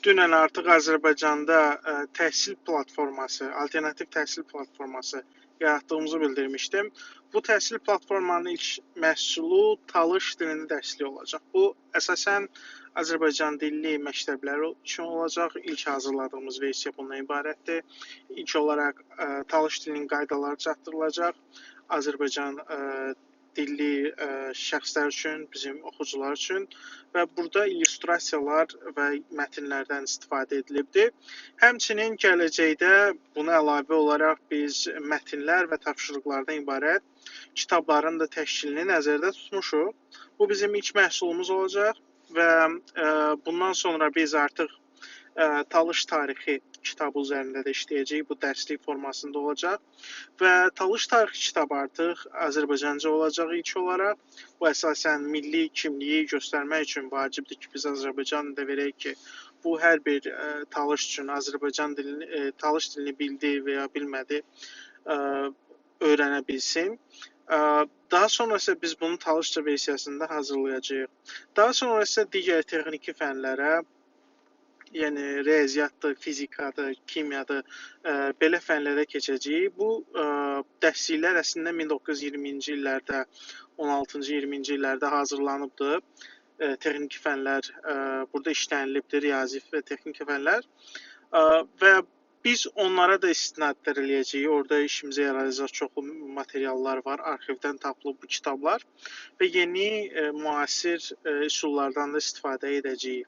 Dünən artıq Azərbaycanda təhsil platforması, alternativ təhsil platforması yaratdığımızı bildirmişdim. Bu təhsil platformanın ilk məhsulu Talış dilində dərslik olacaq. Bu əsasən Azərbaycan dilli məktəbləri üçün olacaq. İlk hazırladığımız versiya bundan ibarətdir. İlk olaraq Talış dilinin qaydaları çatdırılacaq. Azərbaycan dilli şəxslər üçün, bizim oxucular üçün və burada illüstrasiyalar və mətnlərdən istifadə edilibdir. Həmçinin gələcəkdə buna əlavə olaraq biz mətnlər və tapşırıqlardan ibarət kitabların da təşkilini nəzərdə tutmuşuq. Bu bizim ilk məhsulumuz olacaq və bundan sonra biz artıq Talış tarixi kitabı üzərində də işləyəcəyik. Bu dərslik formasında olacaq və Talış tarixi kitabı artıq Azərbaycanca olacaq ilk olaraq. Bu əsasən milli kimliyi göstərmək üçün vacibdir ki, biz Azərbaycan dilində verək ki, bu hər bir Talış üçün Azərbaycan dilini, Talış dilini bildi və ya bilmədi öyrənə bilsin. Daha sonra isə biz bunu Talışca versiyasında hazırlayacağıq. Daha sonra isə digər texniki fənlərə, yəni riyaziyyatdır, fizikadır, kimyadır, belə fənlərə keçəcəyik. Bu dərsliklər əslində 1920-ci illərdə, 16-cı, 20-ci illərdə hazırlanıbdır. Texniki fənlər burada işlənilibdir, riyazi və texniki fənlər. Və biz onlara da istinadlar eləyəcəyik. Orada işimizə yarayacaq çoxlu materiallar var, arxivdən tapılıb bu kitablar və yeni müasir üsullardan da istifadə edəcəyik.